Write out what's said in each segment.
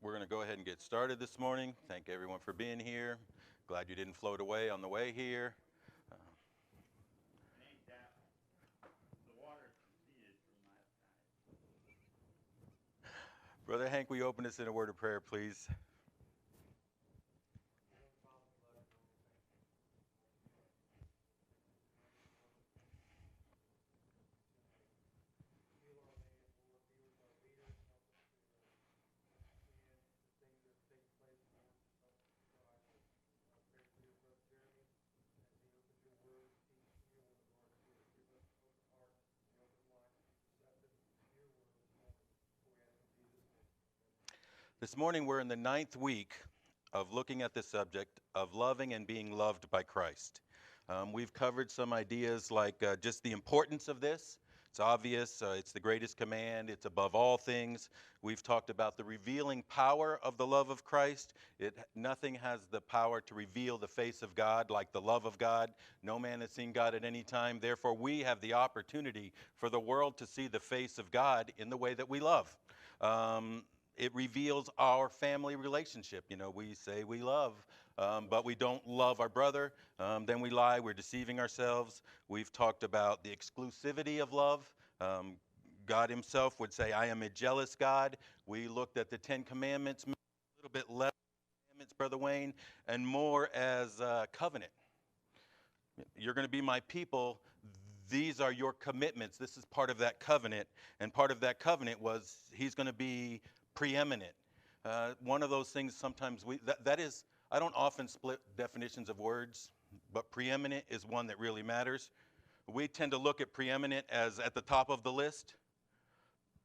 We're going to go ahead and get started this morning. Thank everyone for being here. Glad you didn't float away on the way here. Uh, Brother Hank, will you open us in a word of prayer, please? This morning, we're in the 9th week of looking at the subject of loving and being loved by Christ. We've covered some ideas like just the importance of this. It's obvious, it's the greatest command, it's above all things. We've talked about the revealing power of the love of Christ. Nothing has the power to reveal the face of God like the love of God. No man has seen God at any time. Therefore, we have the opportunity for the world to see the face of God in the way that we love. It reveals our family relationship. You know, we say we love, but we don't love our brother. Then we lie. We're deceiving ourselves. We've talked about the exclusivity of love. God himself would say, I am a jealous God. We looked at the 10 Commandments, a little bit less commandments, Brother Wayne, and more as covenant. You're going to be my people. These are your commitments. This is part of that covenant. And part of that covenant was he's going to be preeminent. One of those things sometimes that is, I don't often split definitions of words, but preeminent is one that really matters. We tend to look at preeminent as at the top of the list.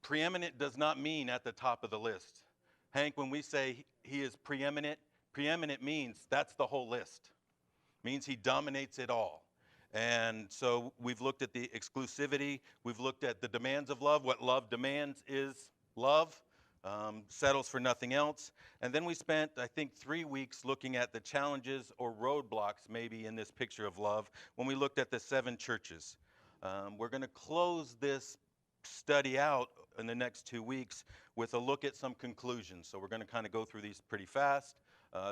Preeminent does not mean at the top of the list. Hank, when we say he is preeminent, preeminent means that's the whole list. It means he dominates it all. And so we've looked at the exclusivity. We've looked at the demands of love. What love demands is love. Settles for nothing else. And then we spent, I think, 3 weeks looking at the challenges or roadblocks maybe in this picture of love when we looked at the 7 churches. We're going to close this study out in the next 2 weeks with a look at some conclusions. So we're going to kind of go through these pretty fast.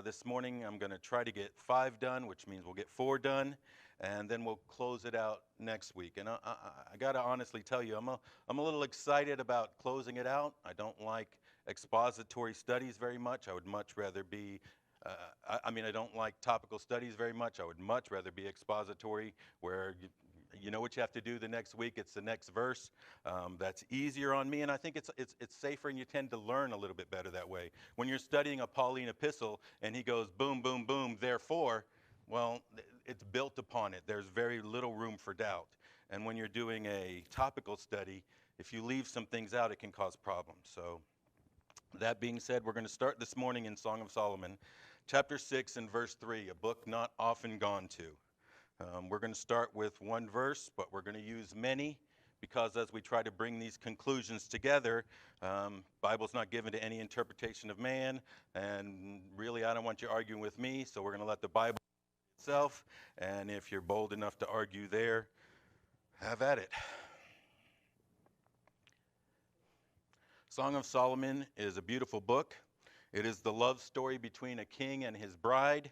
This morning I'm going to try to get 5 done, which means we'll get 4 done. And then we'll close it out next week. And I got to honestly tell you, I'm a little excited about closing it out. I don't like expository studies very much. I would much rather be, I don't like topical studies very much. I would much rather be expository, where you know what you have to do the next week. It's the next verse. That's easier on me, and I think it's safer, and you tend to learn a little bit better that way. When you're studying a Pauline epistle, and he goes boom, boom, boom, therefore, well, it's built upon it. There's very little room for doubt. And when you're doing a topical study, if you leave some things out, it can cause problems. So that being said, we're going to start this morning in Song of Solomon, chapter 6 and verse 3, a book not often gone to. We're going to start with one verse, but we're going to use many, because as we try to bring these conclusions together, Bible's not given to any interpretation of man, and really I don't want you arguing with me, so we're going to let the Bible itself, and if you're bold enough to argue there, have at it. Song of Solomon is a beautiful book. It is the love story between a king and his bride.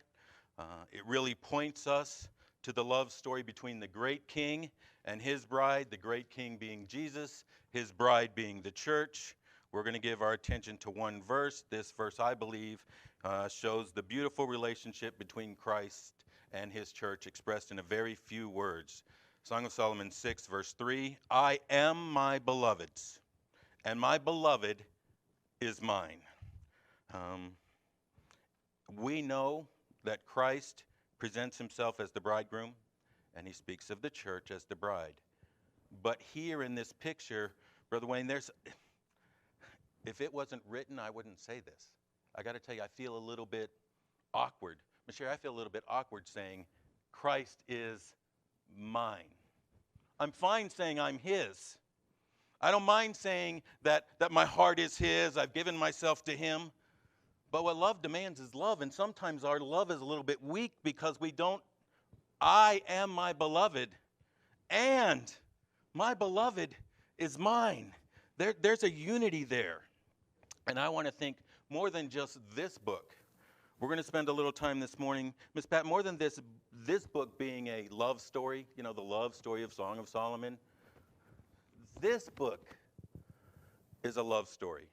It really points us to the love story between the great king and his bride, the great king being Jesus, his bride being the church. We're going to give our attention to one verse. This verse, I believe, shows the beautiful relationship between Christ and his church, expressed in a very few words. Song of Solomon 6, verse 3, I am my beloved's, and my beloved is mine. We know that Christ presents himself as the bridegroom, and he speaks of the church as the bride. But here in this picture, Brother Wayne, if it wasn't written, I wouldn't say this. I got to tell you, I feel a little bit awkward. Michelle, I feel a little bit awkward saying, Christ is mine. I'm fine saying I'm his. I don't mind saying that my heart is his, I've given myself to him. But what love demands is love, and sometimes our love is a little bit weak because we don't, I am my beloved, and my beloved is mine. There's a unity there. And I want to think more than just this book. We're going to spend a little time this morning, Miss Pat, more than this book being a love story, you know, the love story of Song of Solomon. This book is a love story.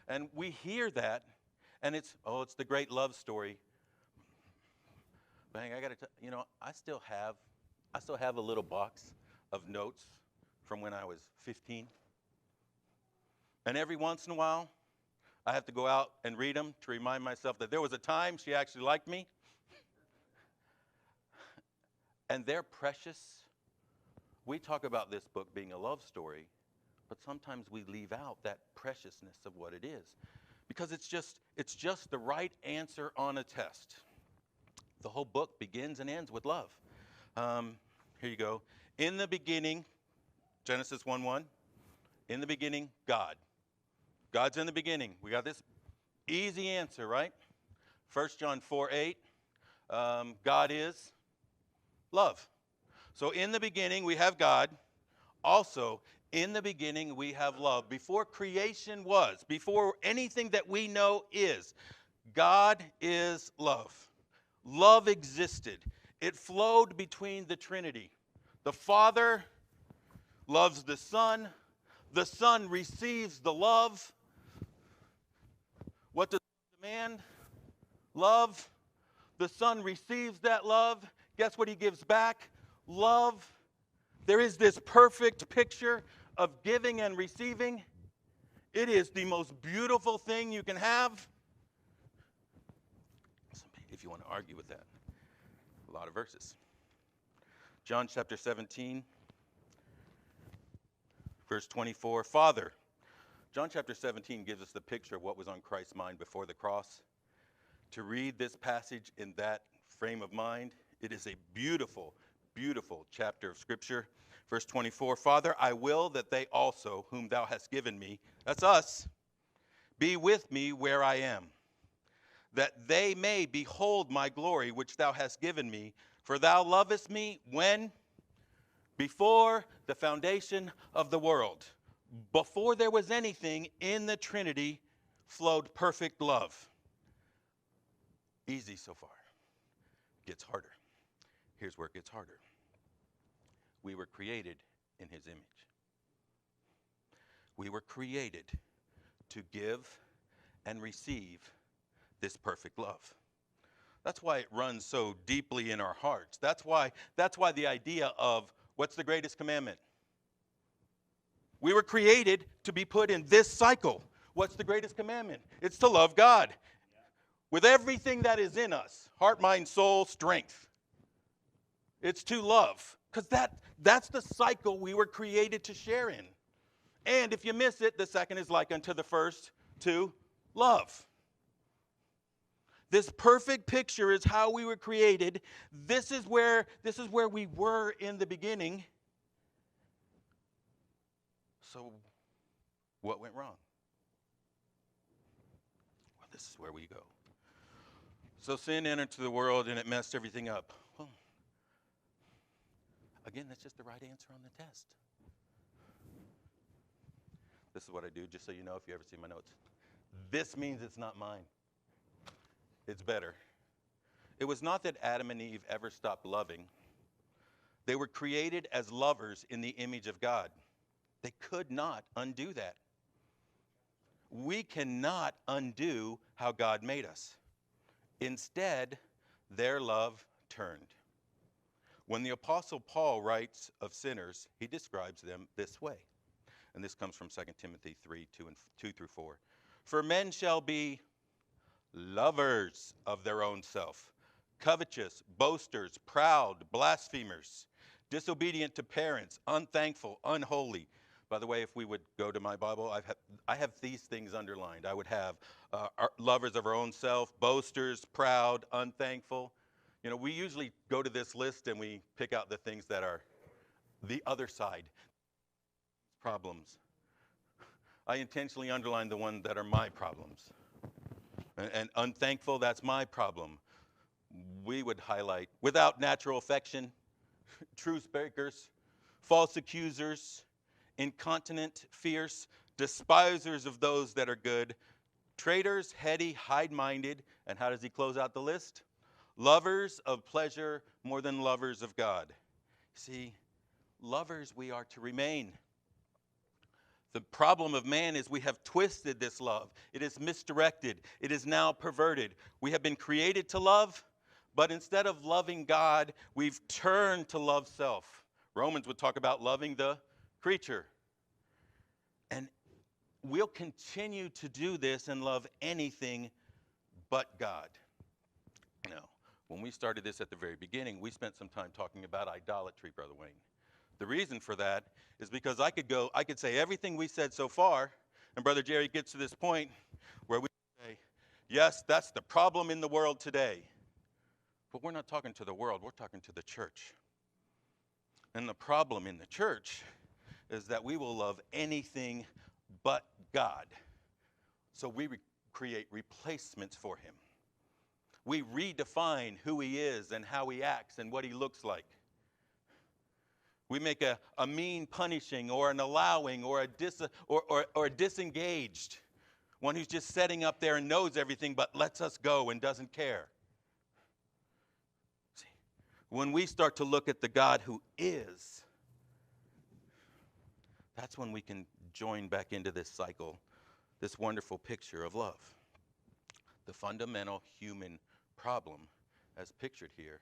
And we hear that, and it's the great love story. Bang, I got to tell you, know, I still have a little box of notes from when I was 15. And every once in a while, I have to go out and read them to remind myself that there was a time she actually liked me. And they're precious. We talk about this book being a love story, but sometimes we leave out that preciousness of what it is, because it's just the right answer on a test. The whole book begins and ends with love. Here you go. In the beginning, Genesis 1:1. In the beginning, God. God's in the beginning. We got this easy answer, right? 1 John 4:8. God is love. So in the beginning, we have God. Also, in the beginning, we have love. Before creation was, before anything that we know is, God is love. Love existed. It flowed between the Trinity. The Father loves the Son. The Son receives the love. What does the man love? The Son receives that love. Guess what he gives back? Love. There is this perfect picture of giving and receiving. It is the most beautiful thing you can have. If you want to argue with that, a lot of verses. John chapter 17, verse 24. Father. John chapter 17 gives us the picture of what was on Christ's mind before the cross. To read this passage in that frame of mind, it is a beautiful, beautiful chapter of Scripture. Verse 24, Father, I will that they also, whom thou hast given me, that's us, be with me where I am, that they may behold my glory which thou hast given me. For thou lovest me when? Before the foundation of the world. Before there was anything in the Trinity, flowed perfect love. Easy so far. Gets harder. Here's where it gets harder. We were created in his image. We were created to give and receive this perfect love. That's why it runs so deeply in our hearts. That's why the idea of what's the greatest commandment? We were created to be put in this cycle. What's the greatest commandment? It's to love God with everything that is in us, heart, mind, soul, strength. It's to love, because that's the cycle we were created to share in. And if you miss it, the second is like unto the first, to love. This perfect picture is how we were created. This is where we were in the beginning. So what went wrong? Well, this is where we go. So sin entered into the world and it messed everything up. Well, again, that's just the right answer on the test. This is what I do, just so you know if you ever see my notes. This means it's not mine. It's better. It was not that Adam and Eve ever stopped loving. They were created as lovers in the image of God. They could not undo that. We cannot undo how God made us. Instead, their love turned. When the Apostle Paul writes of sinners, he describes them this way. And this comes from 2 Timothy 2 through 4. For men shall be lovers of their own self, covetous, boasters, proud, blasphemers, disobedient to parents, unthankful, unholy. By the way, if we would go to my Bible, I have these things underlined. I would have lovers of our own self, boasters, proud, unthankful. You know, we usually go to this list and we pick out the things that are the other side. Problems. I intentionally underline the ones that are my problems. And unthankful, that's my problem. We would highlight without natural affection, truce breakers, false accusers, incontinent, fierce, despisers of those that are good, Traitors, heady, high-minded, and how does he close out the list? Lovers of pleasure more than lovers of God. See, lovers we are to remain. The problem of man is we have twisted this love. It is misdirected. It is now perverted. We have been created to love, but instead of loving God, we've turned to love self. Romans would talk about loving the creature. And we'll continue to do this and love anything but God. Now, when we started this at the very beginning, we spent some time talking about idolatry, Brother Wayne. The reason for that is because I could say everything we said so far, and Brother Jerry gets to this point where we say, yes, that's the problem in the world today. But we're not talking to the world, we're talking to the church. And the problem in the church is that we will love anything but God. So we create replacements for him. We redefine who he is and how he acts and what he looks like. We make a mean punishing or an allowing or a disengaged, one who's just setting up there and knows everything but lets us go and doesn't care. See, when we start to look at the God who is, that's when we can join back into this cycle, this wonderful picture of love. The fundamental human problem, as pictured here,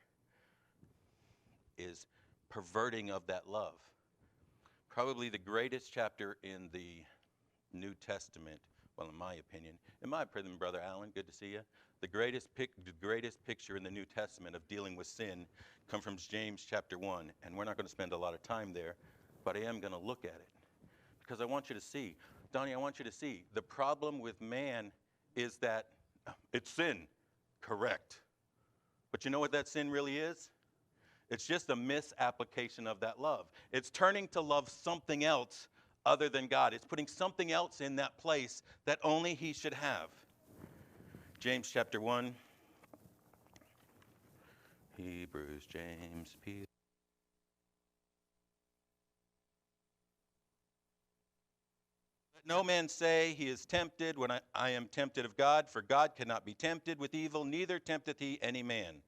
is perverting of that love. Probably the greatest chapter in the New Testament, well, in my opinion, Brother Allen, good to see you. The greatest picture in the New Testament of dealing with sin comes from James chapter 1, and we're not going to spend a lot of time there, but I am going to look at it because I want you to see, Donnie, I want you to see, the problem with man is that it's sin, correct. But you know what that sin really is? It's just a misapplication of that love. It's turning to love something else other than God. It's putting something else in that place that only he should have. James chapter 1. Hebrews, James, Peter. Let no man say he is tempted when I am tempted of God, for God cannot be tempted with evil, neither tempteth he any man.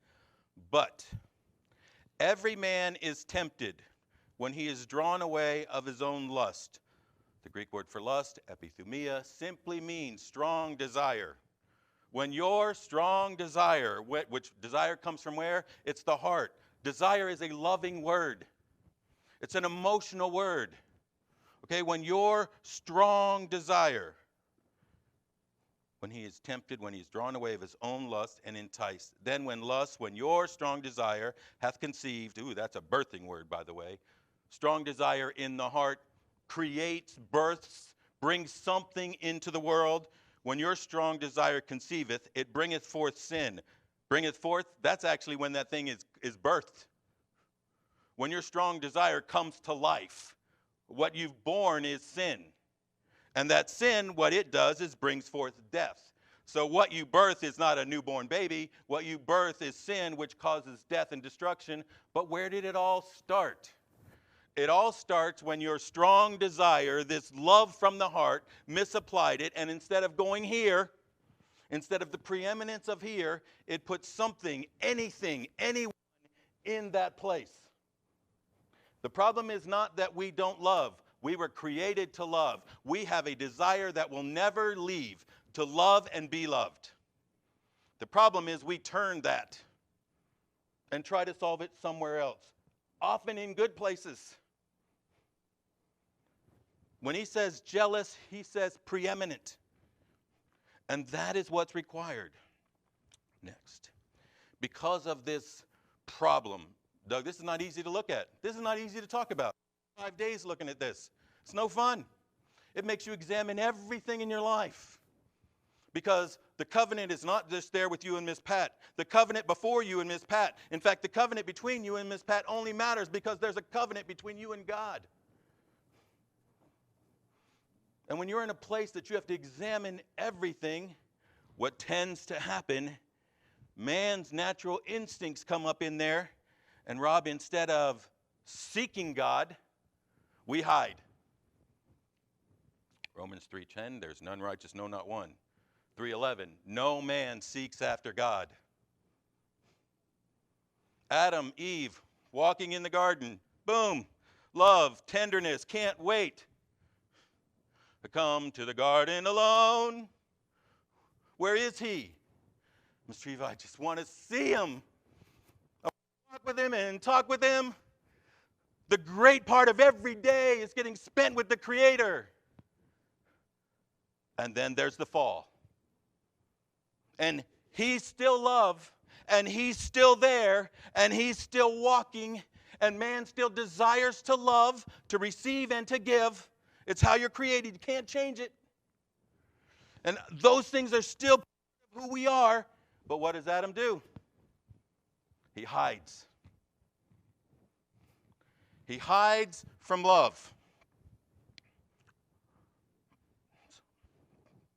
But every man is tempted when he is drawn away of his own lust. The Greek word for lust, epithumia, simply means strong desire. When your strong desire, which desire comes from where? It's the heart. Desire is a loving word. It's an emotional word. Okay, when your strong desire, when he is tempted, when he is drawn away of his own lust and enticed. Then when your strong desire hath conceived, that's a birthing word, by the way. Strong desire in the heart creates, births, brings something into the world. When your strong desire conceiveth, it bringeth forth sin. Bringeth forth, that's actually when that thing is birthed. When your strong desire comes to life, what you've born is sin. And that sin, what it does is brings forth death. So what you birth is not a newborn baby. What you birth is sin, which causes death and destruction. But where did it all start? It all starts when your strong desire, this love from the heart, misapplied it. And instead of going here, instead of the preeminence of here, it puts something, anything, anyone in that place. The problem is not that we don't love. We were created to love. We have a desire that will never leave, to love and be loved. The problem is we turn that and try to solve it somewhere else, often in good places. When he says jealous, he says preeminent. And that is what's required. Next. Because of this problem, Doug, this is not easy to look at. This is not easy to talk about. 5 days looking at this. It's no fun. It makes you examine everything in your life. Because the covenant is not just there with you and Miss Pat. The covenant before you and Miss Pat. In fact, the covenant between you and Miss Pat only matters because there's a covenant between you and God. And when you're in a place that you have to examine everything, what tends to happen, man's natural instincts come up in there. And Rob, instead of seeking God, we hide. Romans 3:10, there's none righteous, no, not one. 3:11, no man seeks after God. Adam, Eve, walking in the garden, boom, love, tenderness, can't wait to come to the garden alone. Where is he? Mr. Eve, I just want to see him. I want to walk with him and talk with him. The great part of every day is getting spent with the Creator. And then there's the fall. And he's still love, and he's still there, and he's still walking, and man still desires to love, to receive, and to give. It's how you're created. You can't change it. And those things are still part of who we are. But what does Adam do? He hides. He hides from love.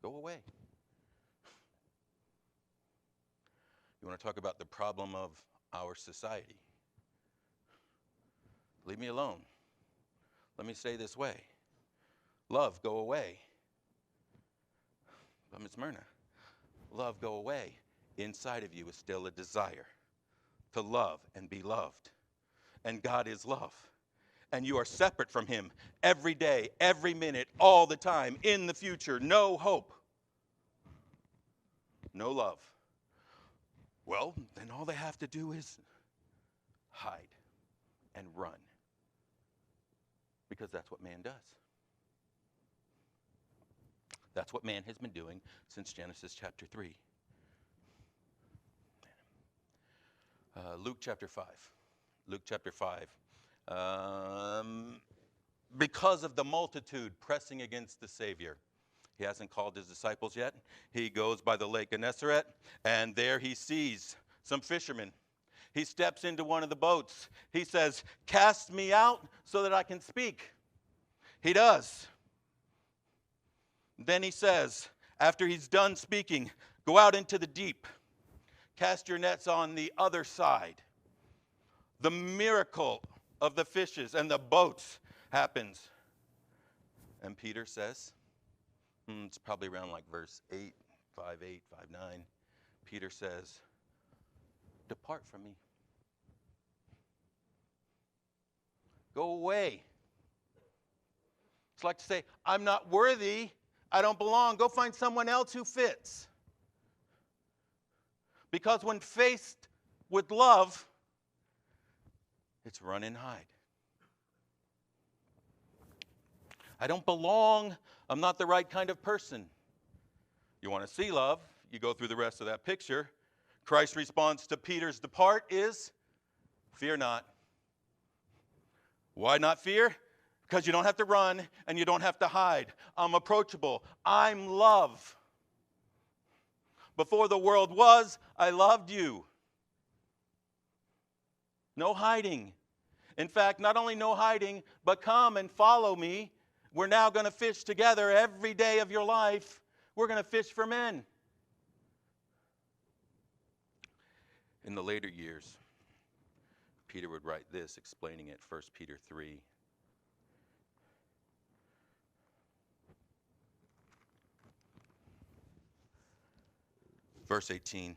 Go away. You want to talk about the problem of our society? Leave me alone. Let me say this way. Love, go away. But Ms. Myrna, love, go away. Inside of you is still a desire to love and be loved. And God is love. And you are separate from him every day, every minute, all the time, in the future. No hope. No love. Well, then all they have to do is hide and run. Because that's what man does. That's what man has been doing since Genesis chapter 3. Luke chapter 5. Luke chapter 5. Because of the multitude pressing against the Savior. He hasn't called his disciples yet. He goes by the lake Gennesaret, and there he sees some fishermen. He steps into one of the boats. He says, "Cast me out so that I can speak." He does. Then he says, after he's done speaking, "Go out into the deep. Cast your nets on the other side." The miracle of the fishes and the boats happens. And Peter says, it's probably around like verse 8, 5:8, 5:9. Peter says, "Depart from me. Go away." It's like to say, I'm not worthy. I don't belong. Go find someone else who fits. Because when faced with love, it's run and hide. I don't belong. I'm not the right kind of person. You want to see love? You go through the rest of that picture. Christ's response to Peter's depart is, fear not. Why not fear? Because you don't have to run and you don't have to hide. I'm approachable. I'm love. Before the world was, I loved you. No hiding. In fact, not only no hiding, but come and follow me. We're now going to fish together every day of your life. We're going to fish for men. In the later years, Peter would write this, explaining it, 1 Peter 3. Verse 18.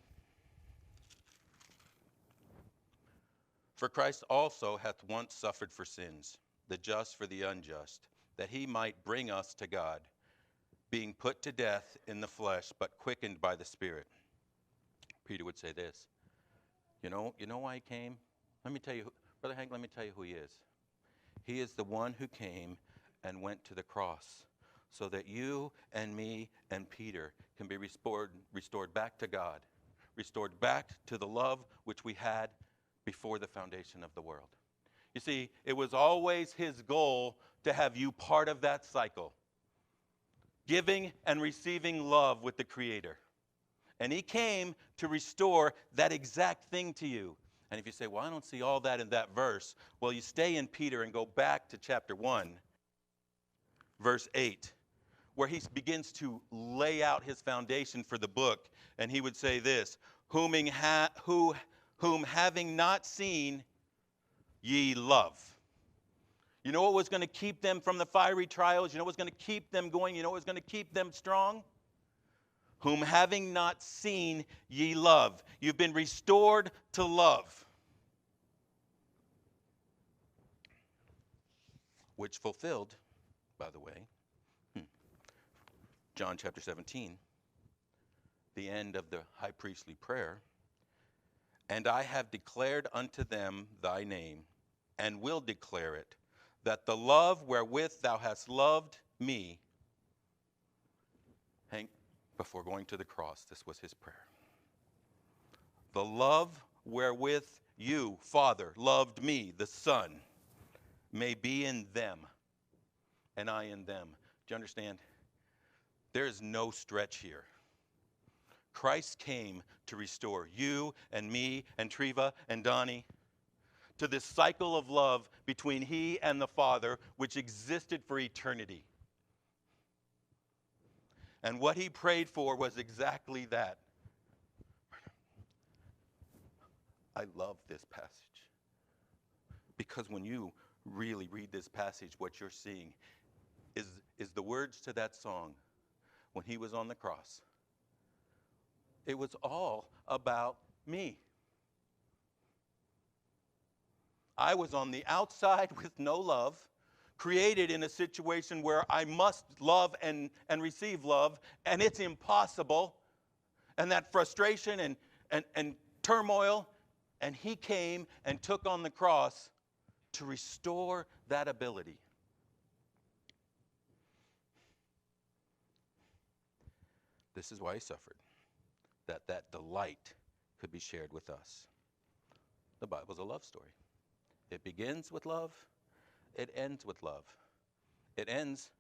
For Christ also hath once suffered for sins, the just for the unjust, that he might bring us to God, being put to death in the flesh, but quickened by the Spirit. Peter would say this, you know why he came? Let me tell you, Brother Hank, let me tell you who he is. He is the one who came and went to the cross so that you and me and Peter can be restored back to God, restored back to the love which we had before the foundation of the world. You see, it was always his goal to have you part of that cycle, giving and receiving love with the Creator. And he came to restore that exact thing to you. And if you say, well, I don't see all that in that verse, well, you stay in Peter and go back to chapter 1, verse 8, where he begins to lay out his foundation for the book. And he would say this, whom having not seen, ye love. You know what was going to keep them from the fiery trials? You know what was going to keep them going? You know what was going to keep them strong? whom having not seen ye love. You've been restored to love, which fulfilled, by the way, John chapter 17, the end of the high priestly prayer. And I have declared unto them thy name, and will declare it, that the love wherewith thou hast loved me. Hank, before going to the cross, this was his prayer. The love wherewith you, Father, loved me, the Son, may be in them, and I in them. Do you understand? There is no stretch here. Christ came to restore you and me and Treva and Donnie to this cycle of love between he and the Father, which existed for eternity. And what he prayed for was exactly that. I love this passage, because when you really read this passage, what you're seeing is the words to that song when he was on the cross. It was all about me. I was on the outside with no love, created in a situation where I must love and receive love, and it's impossible. And that frustration and turmoil, and he came and took on the cross to restore that ability. This is why he suffered, that delight could be shared with us. The Bible's a love story. It begins with love. It ends with love. It ends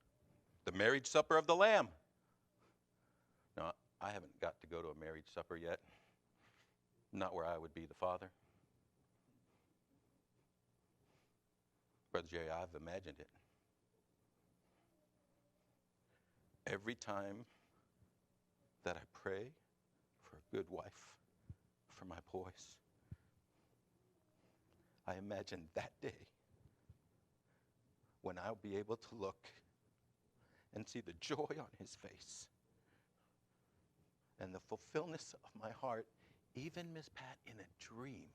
the marriage supper of the Lamb. Now, I haven't got to go to a marriage supper yet. Not where I would be the father. Brother Jerry, I've imagined it. Every time that I pray for a good wife for my boys, I imagine that day when I'll be able to look and see the joy on his face and the fulfillment of my heart, even, Miss Pat, in a dream,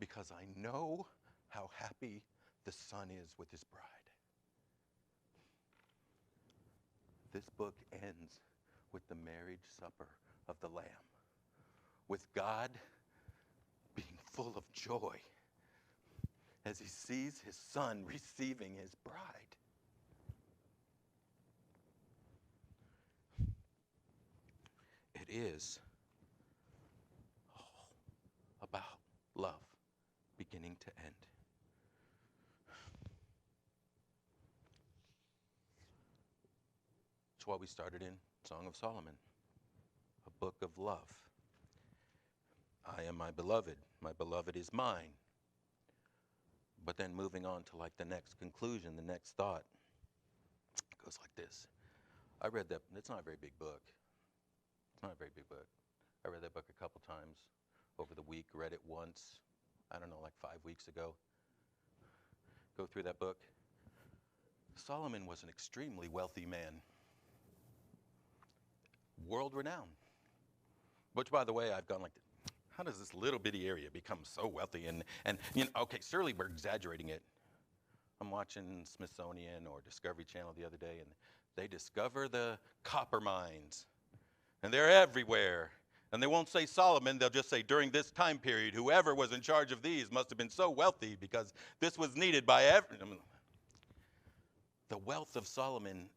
because I know how happy the son is with his bride. This book ends with the marriage supper of the Lamb, with God being full of joy as he sees his son receiving his bride. It is about love beginning to end. That's why we started in Song of Solomon, a book of love. I am my beloved is mine. But then moving on to like the next conclusion, the next thought, it goes like this. I read that, it's not a very big book. It's not a very big book. I read that book a couple times over the week, read it once, I don't know, like 5 weeks ago. Go through that book. Solomon was an extremely wealthy man. World renowned. Which, by the way, I've gone like, how does this little bitty area become so wealthy? And you know, okay, surely we're exaggerating it. I'm watching Smithsonian or Discovery Channel the other day, and they discover the copper mines. And they're everywhere. And they won't say Solomon, they'll just say during this time period, whoever was in charge of these must have been so wealthy because this was needed by everyone. The wealth of Solomon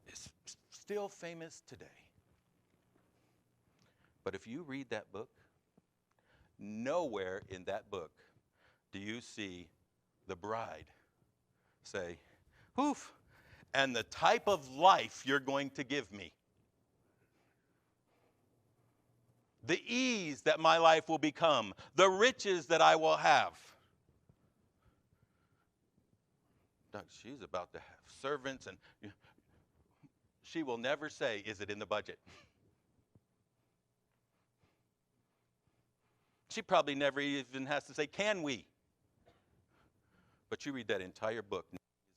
is still famous today. But if you read that book, nowhere in that book do you see the bride say, "Oof, and the type of life you're going to give me. The ease that my life will become, the riches that I will have." She's about to have servants, and she will never say, "Is it in the budget?" She probably never even has to say, "Can we?" But you read that entire book,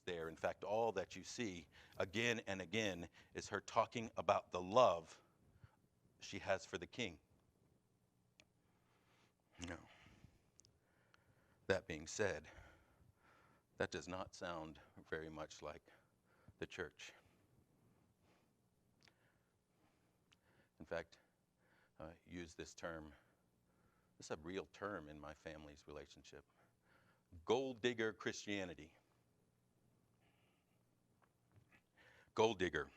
there In fact, all that you see again and again is her talking about the love she has for the king. No. That being said, that does not sound very much like the church. In fact, I use this term, it's a real term in my family's relationship, gold digger Christianity. Gold digger,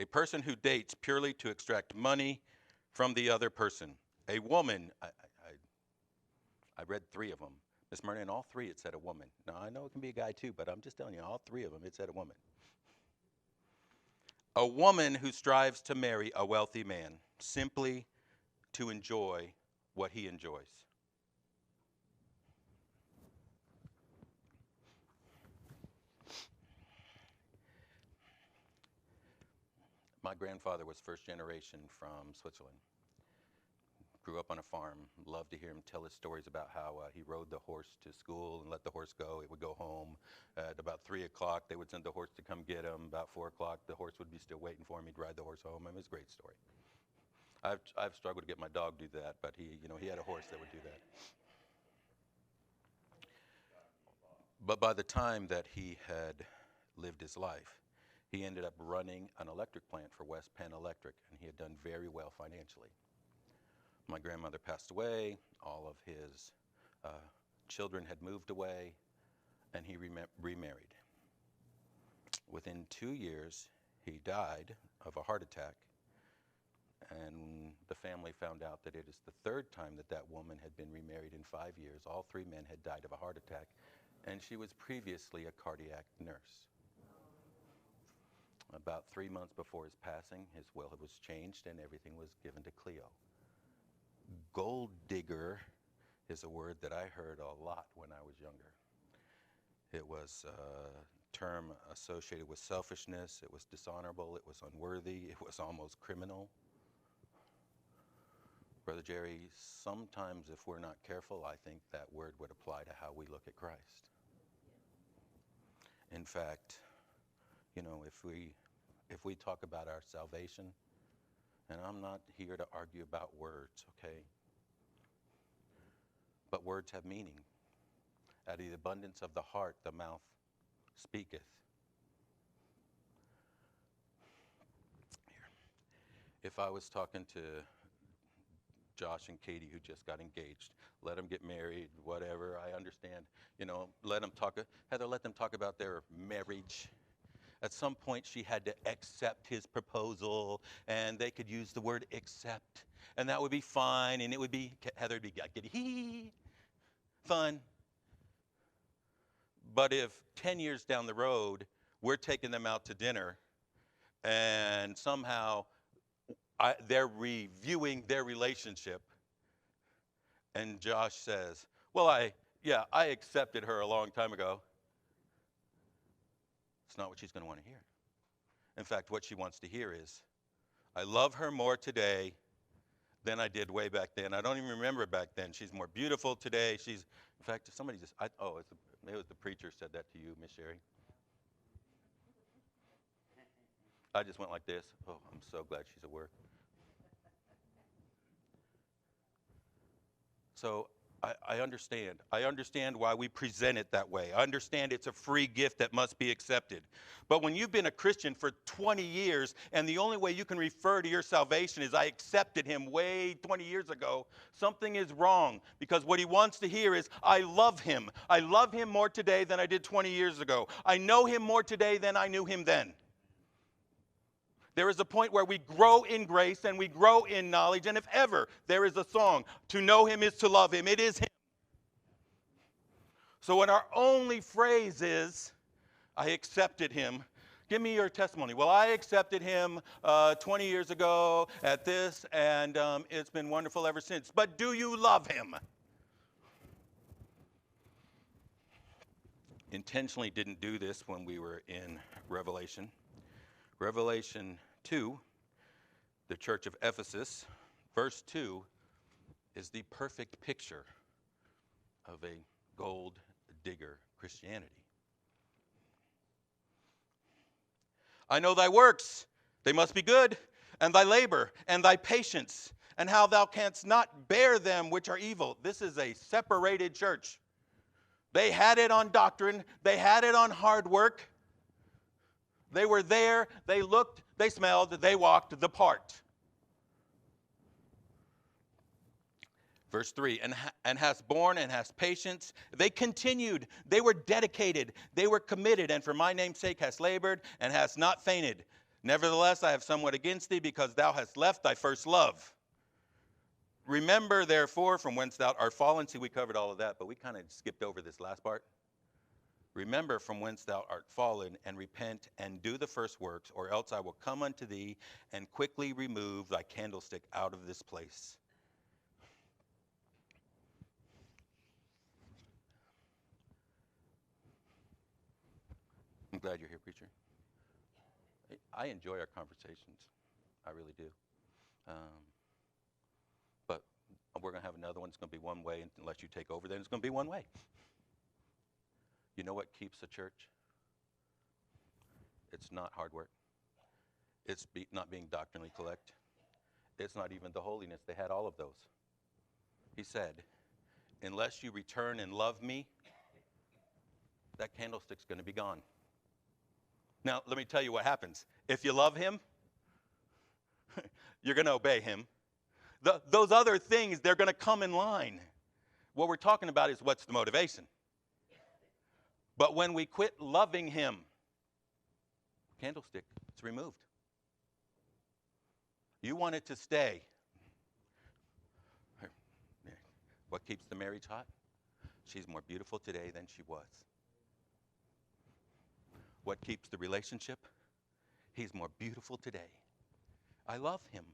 a person who dates purely to extract money from the other person. A woman, I read 3 of them. Miss Myrna, in all 3 it said a woman. Now I know it can be a guy too, but I'm just telling you, all 3 of them it said a woman. A woman who strives to marry a wealthy man simply to enjoy what he enjoys. My grandfather was first generation from Switzerland. Grew up on a farm. Loved to hear him tell his stories about how he rode the horse to school and let the horse go. It would go home. At about 3 o'clock, they would send the horse to come get him. About 4 o'clock, the horse would be still waiting for him. He'd ride the horse home. I mean, it was a great story. I've struggled to get my dog to do that, but he had a horse that would do that. But by the time that he had lived his life, he ended up running an electric plant for West Penn Electric, and he had done very well financially. My grandmother passed away, all of his children had moved away, and he remarried. Within 2 years, he died of a heart attack, and the family found out that it is the 3rd time that that woman had been remarried in 5 years. All 3 men had died of a heart attack, and she was previously a cardiac nurse. About 3 months before his passing, his will was changed and everything was given to Cleo. Gold digger is a word that I heard a lot when I was younger. It was a term associated with selfishness. It was dishonorable. It was unworthy. It was almost criminal. Brother Jerry, sometimes if we're not careful, I think that word would apply to how we look at Christ. In fact, if we talk about our salvation, and I'm not here to argue about words, okay? But words have meaning. Out of the abundance of the heart, the mouth speaketh. Here. If I was talking to Josh and Katie, who just got engaged, let them get married, whatever, I understand. Let them talk. Heather, let them talk about their marriage. At some point, she had to accept his proposal, and they could use the word accept, and that would be fine, and it would be, Heather would be hee, fun. But if 10 years down the road, we're taking them out to dinner, and somehow they're reviewing their relationship, and Josh says, well, I accepted her a long time ago. It's not what she's going to want to hear. In fact, what she wants to hear is, I love her more today than I did way back then. I don't even remember back then. She's more beautiful today. In fact, somebody just, it was the preacher said that to you, Miss Sherry. I just went like this. Oh, I'm so glad she's at work. So I understand. I understand why we present it that way. I understand it's a free gift that must be accepted. But when you've been a Christian for 20 years, and the only way you can refer to your salvation is I accepted him way 20 years ago, something is wrong. Because what he wants to hear is, I love him. I love him more today than I did 20 years ago. I know him more today than I knew him then. There is a point where we grow in grace and we grow in knowledge. And if ever there is a song, to know him is to love him, it is him. So when our only phrase is, I accepted him, give me your testimony. Well, I accepted him 20 years ago at this, and it's been wonderful ever since. But do you love him? Intentionally didn't do this when we were in Revelation. Revelation 2, the church of Ephesus, verse 2 is the perfect picture of a gold digger Christianity. I know thy works, they must be good, and thy labor, and thy patience, and how thou canst not bear them which are evil. This is a separated church. They had it on doctrine, they had it on hard work. They were there, they looked, they smelled, they walked the part. Verse 3, and hast borne and hast patience. They continued, they were dedicated, they were committed, and for my name's sake hast labored and hast not fainted. Nevertheless, I have somewhat against thee, because thou hast left thy first love. Remember, therefore, from whence thou art fallen. See, we covered all of that, but we kind of skipped over this last part. Remember from whence thou art fallen, and repent, and do the first works, or else I will come unto thee, and quickly remove thy candlestick out of this place. I'm glad you're here, preacher. I enjoy our conversations. I really do. But we're going to have another one. It's going to be one way, unless you take over, then it's going to be one way. You know what keeps a church? It's not hard work. It's not being doctrinally correct. It's not even the holiness. They had all of those. He said, unless you return and love me, that candlestick's going to be gone. Now, let me tell you what happens. If you love him, you're going to obey him. Those other things, they're going to come in line. What we're talking about is what's the motivation. But when we quit loving him, candlestick, it's removed. You want it to stay. What keeps the marriage hot? She's more beautiful today than she was. What keeps the relationship? He's more beautiful today. I love him.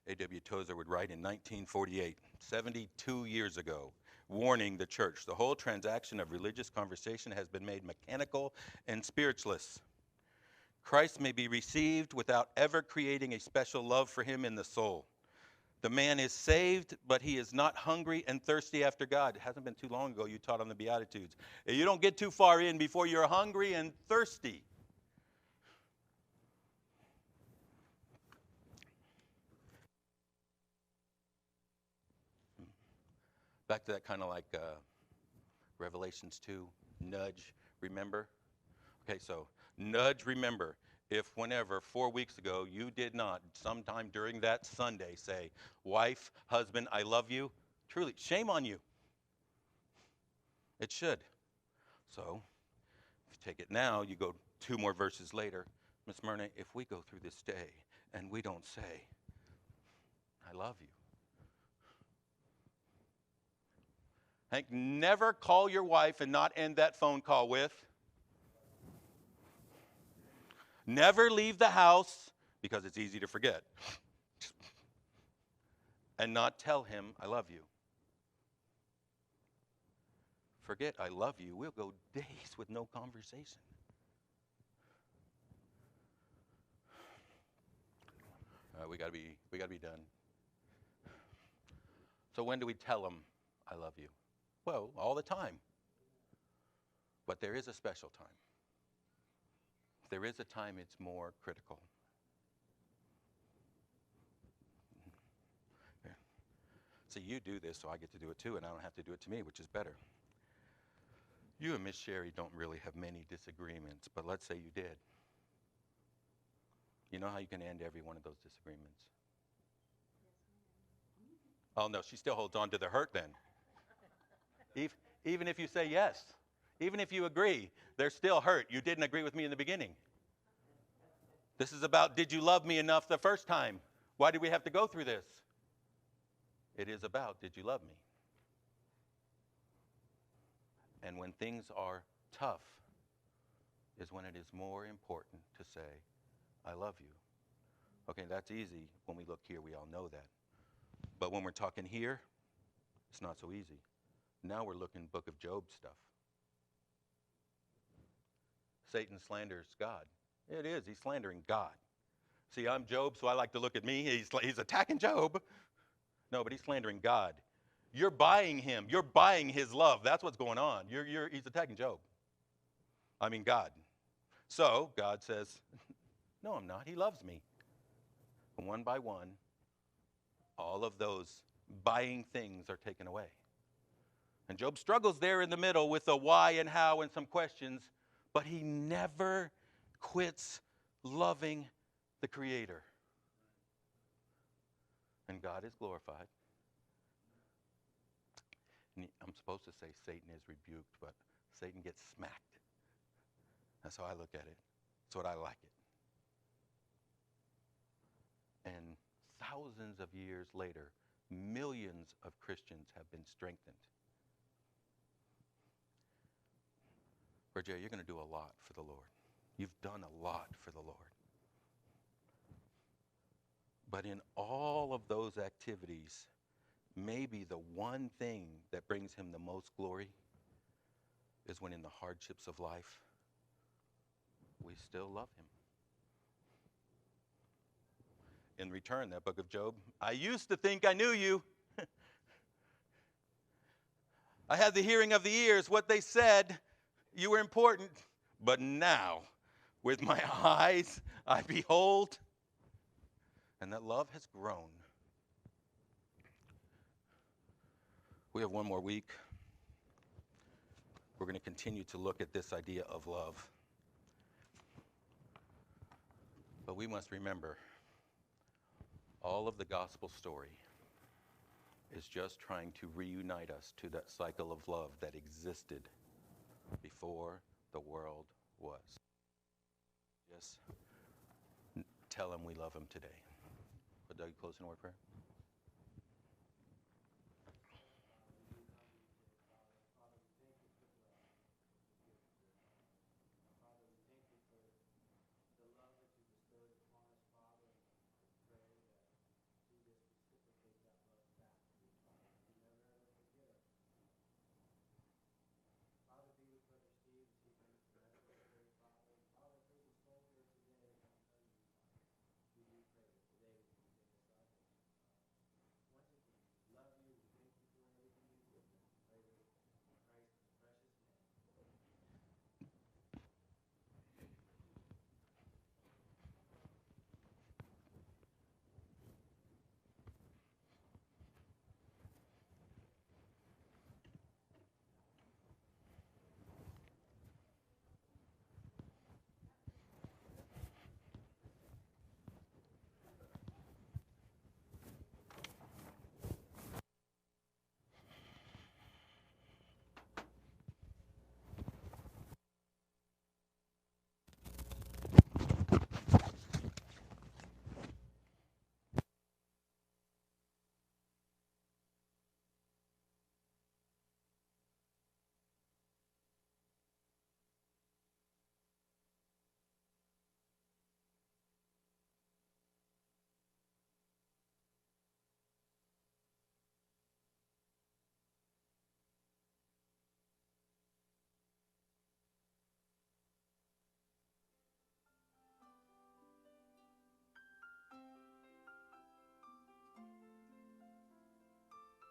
A.W. Tozer would write in 1948, 72 years ago, warning the church, the whole transaction of religious conversation has been made mechanical and spiritless. Christ may be received without ever creating a special love for him in the soul. The man is saved, but he is not hungry and thirsty after God. It hasn't been too long ago you taught on the Beatitudes. You don't get too far in before you're hungry and thirsty. Back to that kind of like Revelations 2, nudge, remember? Okay, so nudge, remember. If whenever, 4 weeks ago, you did not, sometime during that Sunday, say, wife, husband, I love you, truly, shame on you. It should. So, if you take it now, you go 2 more verses later. Miss Myrna, if we go through this day and we don't say, I love you. Hank, never call your wife and not end that phone call with, never leave the house, because it's easy to forget, and not tell him, I love you. Forget I love you. We'll go days with no conversation. We gotta be done. So when do we tell him, I love you? Well, all the time. But there is a special time. There is a time it's more critical. Yeah. See, you do this, so I get to do it too, and I don't have to do it to me, which is better. You and Miss Sherry don't really have many disagreements, but let's say you did. You know how you can end every one of those disagreements? Oh, no, she still holds on to the hurt then. Even if you say yes. Even if you agree, they're still hurt. You didn't agree with me in the beginning. This is about, did you love me enough the first time? Why did we have to go through this? It is about, did you love me? And when things are tough is when it is more important to say, I love you. Okay, that's easy. When we look here, we all know that. But when we're talking here, it's not so easy. Now we're looking Book of Job stuff. Satan slanders God. It is. He's slandering God. See, I'm Job, so I like to look at me. He's attacking Job. No, but he's slandering God. You're buying him. You're buying his love. That's what's going on. He's attacking Job. I mean God. So God says, no, I'm not. He loves me. And one by one, all of those buying things are taken away. And Job struggles there in the middle with a why and how and some questions, but he never quits loving the Creator. And God is glorified. And I'm supposed to say Satan is rebuked, but Satan gets smacked. That's how I look at it. That's what I like it. And thousands of years later, millions of Christians have been strengthened. Roger, you're going to do a lot for the Lord. You've done a lot for the Lord. But in all of those activities, maybe the one thing that brings him the most glory is when in the hardships of life, we still love him. In return, that book of Job, I used to think I knew you. I had the hearing of the ears, what they said, you were important. But now, with my eyes, I behold. And that love has grown. We have one more week. We're going to continue to look at this idea of love. But we must remember, all of the gospel story is just trying to reunite us to that cycle of love that existed before the world was. Just tell him we love him today. But Doug, close in a word of prayer.